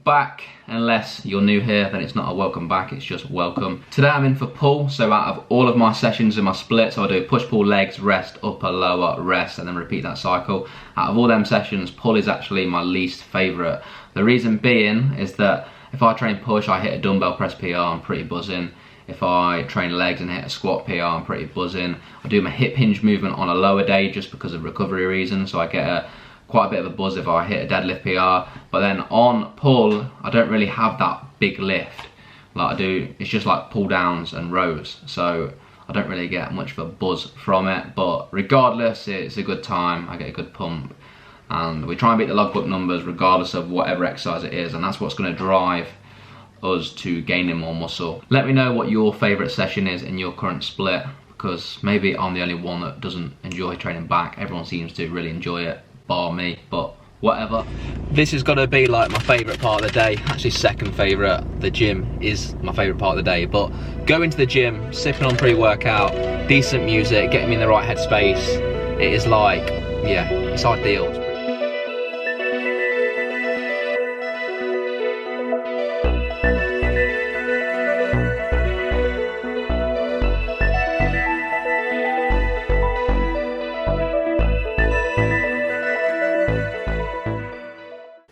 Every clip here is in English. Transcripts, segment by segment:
back. Unless you're new here, then it's not a welcome back, it's just welcome. Today I'm in for pull, so out of all of my sessions in my splits, I'll do push, pull, legs, rest, upper, lower, rest, and then repeat that cycle. Out of all them sessions, pull is actually my least favourite. The reason being is that if I train push, I hit a dumbbell press PR, I'm pretty buzzing. If I train legs and hit a squat PR, I'm pretty buzzing. I do my hip hinge movement on a lower day just because of recovery reasons, so I get quite a bit of a buzz if I hit a deadlift PR. But then on pull, I don't really have that big lift like I do. It's just like pull downs and rows, so I don't really get much of a buzz from it. But regardless, it's a good time, I get a good pump, and we try and beat the logbook numbers regardless of whatever exercise it is, and that's what's going to drive us to gaining more muscle. Let me know what your favourite session is in your current split, because maybe I'm the only one that doesn't enjoy training back. Everyone seems to really enjoy it, bar me, but whatever. This is gonna be like my favourite part of the day, actually second favourite. The gym is my favourite part of the day, but going to the gym, sipping on pre-workout, decent music, getting me in the right headspace, it is like, yeah, it's ideal.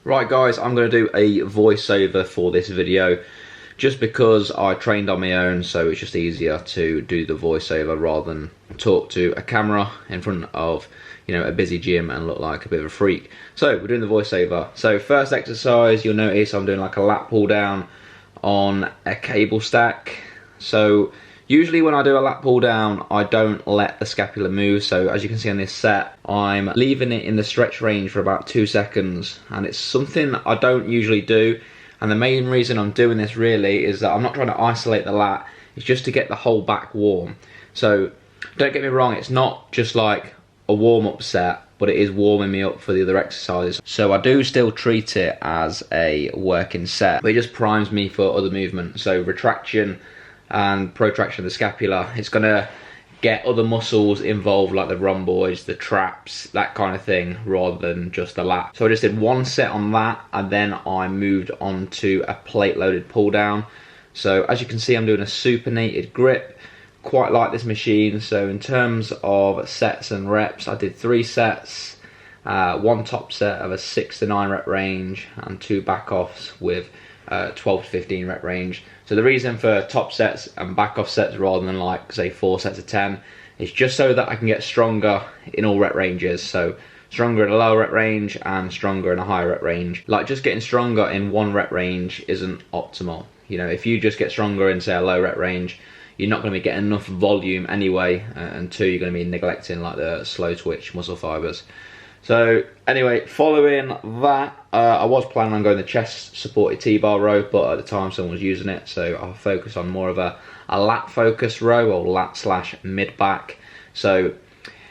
Right guys, I'm going to do a voiceover for this video just because I trained on my own, so it's just easier to do the voiceover rather than talk to a camera in front of, you know, a busy gym and look like a bit of a freak. So we're doing the voiceover. So first exercise, you'll notice I'm doing like a lat pull down on a cable stack. So usually when I do a lat pull down, I don't let the scapula move. So as you can see on this set, I'm leaving it in the stretch range for about 2 seconds. And it's something I don't usually do. And the main reason I'm doing this really is that I'm not trying to isolate the lat. It's just to get the whole back warm. So don't get me wrong, it's not just like a warm-up set, but it is warming me up for the other exercises. So I do still treat it as a working set, but it just primes me for other movement. So retraction and protraction of the scapula, it's gonna get other muscles involved like the rhomboids, the traps, that kind of thing, rather than just the lat. So I just did one set on that, and then I moved on to a plate loaded pull down. So as you can see, I'm doing a supinated grip, quite like this machine. So in terms of sets and reps, I did 3 sets, one top set of a 6 to 9 rep range and 2 back offs with 12 to 15 rep range. So the reason for top sets and back off sets rather than like say 4 sets of 10 is just so that I can get stronger in all rep ranges. So stronger in a lower rep range and stronger in a higher rep range. Like just getting stronger in one rep range isn't optimal. You know, if you just get stronger in say a low rep range, you're not going to be getting enough volume anyway, and 2, you're going to be neglecting like the slow twitch muscle fibers. So anyway, following that, I was planning on going the chest supported T-bar row, but at the time someone was using it, so I'll focus on more of a lat focused row, or lat slash mid back. So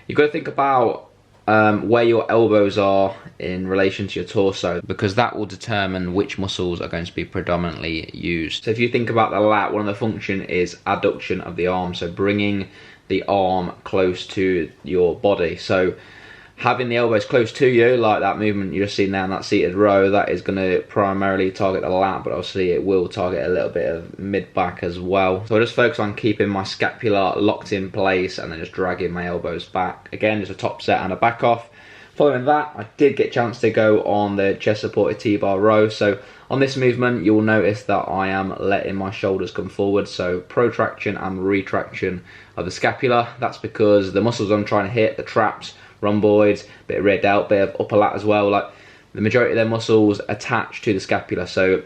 you've got to think about where your elbows are in relation to your torso, because that will determine which muscles are going to be predominantly used. So if you think about the lat, one of the function is adduction of the arm, so bringing the arm close to your body. So having the elbows close to you, like that movement you're seeing there in that seated row, that is going to primarily target the lat, but obviously it will target a little bit of mid-back as well. So I just focus on keeping my scapula locked in place and then just dragging my elbows back. Again, just a top set and a back off. Following that, I did get a chance to go on the chest supported T-bar row. So on this movement, you'll notice that I am letting my shoulders come forward, so protraction and retraction of the scapula. That's because the muscles I'm trying to hit, the traps, rhomboids, bit of rear delt, bit of upper lat as well, like the majority of their muscles attach to the scapula, so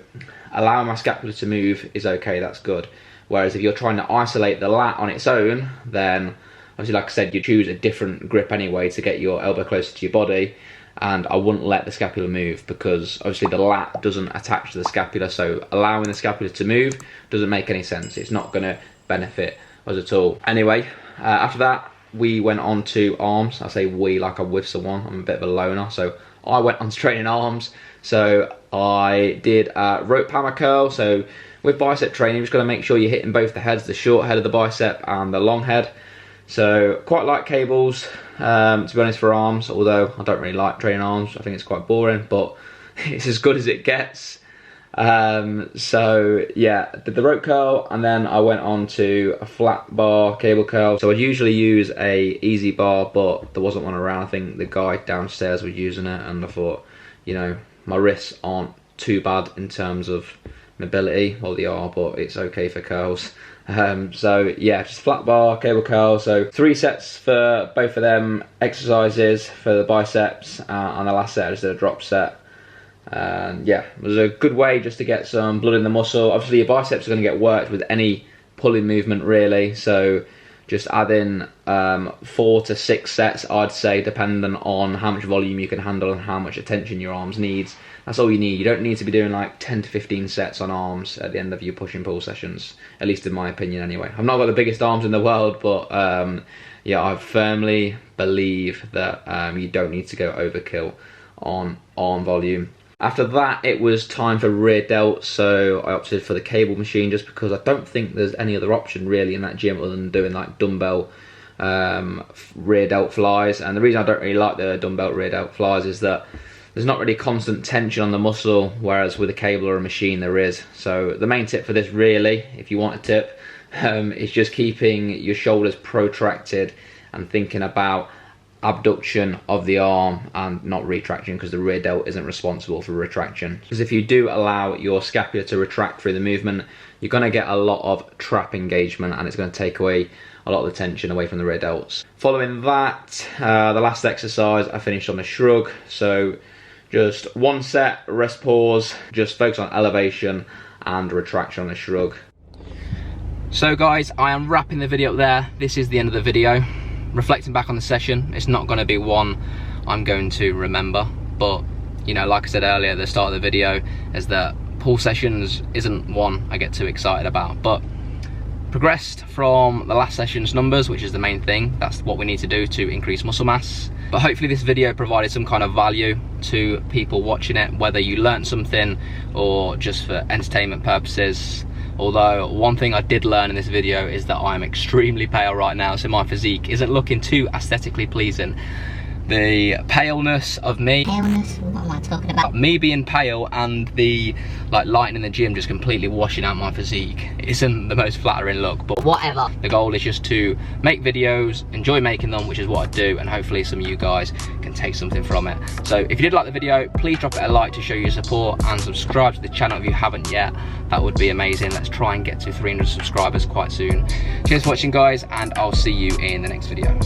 allowing my scapula to move is okay, that's good. Whereas if you're trying to isolate the lat on its own, then obviously, like I said, you choose a different grip anyway to get your elbow closer to your body, and I wouldn't let the scapula move because obviously the lat doesn't attach to the scapula, so allowing the scapula to move doesn't make any sense. It's not going to benefit us at all. Anyway, after that, we went on to arms. I say we like I'm with someone. I'm a bit of a loner, so I went on to training arms. So I did rope hammer curl. So with bicep training, you've just got to make sure you're hitting both the heads, the short head of the bicep and the long head. So quite like cables, to be honest, for arms, although I don't really like training arms. I think it's quite boring, but it's as good as it gets. So yeah, did the rope curl, and then I went on to a flat bar cable curl. So I'd usually use a easy bar, but there wasn't one around. I think the guy downstairs was using it, and I thought, you know, my wrists aren't too bad in terms of mobility. Well, they are, but it's okay for curls. So yeah, just flat bar cable curl. So 3 sets for both of them exercises for the biceps, and the last set I just did a drop set. And yeah, it was a good way just to get some blood in the muscle. Obviously your biceps are going to get worked with any pulling movement really, so just add in 4 to 6 sets, I'd say, depending on how much volume you can handle and how much attention your arms needs. That's all you need. You don't need to be doing like 10 to 15 sets on arms at the end of your push and pull sessions, at least in my opinion anyway. I've not got the biggest arms in the world, but yeah, I firmly believe that you don't need to go overkill on arm volume. After that, it was time for rear delts, so I opted for the cable machine just because I don't think there's any other option really in that gym other than doing like dumbbell rear delt flies. And the reason I don't really like the dumbbell rear delt flies is that there's not really constant tension on the muscle, whereas with a cable or a machine there is. So the main tip for this really, if you want a tip, is just keeping your shoulders protracted and thinking about abduction of the arm and not retraction, because the rear delt isn't responsible for retraction. Because if you do allow your scapula to retract through the movement, you're going to get a lot of trap engagement, and it's going to take away a lot of the tension away from the rear delts. Following that, the last exercise I finished on a shrug. So just 1 set, rest pause, just focus on elevation and retraction on a shrug. So guys, I am wrapping the video up there. This is the end of the video. Reflecting back on the session, it's not going to be one I'm going to remember, but you know, like I said earlier at the start of the video, is that pull sessions isn't one I get too excited about, but progressed from the last session's numbers, which is the main thing. That's what we need to do to increase muscle mass. But hopefully this video provided some kind of value to people watching it, whether you learned something or just for entertainment purposes. Although one thing I did learn in this video is that I'm extremely pale right now, so my physique isn't looking too aesthetically pleasing. The paleness of me, what am I talking about? Me being pale and the lighting in the gym just completely washing out my physique isn't the most flattering look, but whatever. The goal is just to make videos, enjoy making them, which is what I do, and hopefully some of you guys can take something from it. So if you did like the video, please drop it a like to show your support, and subscribe to the channel if you haven't yet. That would be amazing. Let's try and get to 300 subscribers quite soon. Cheers for watching guys, and I'll see you in the next video.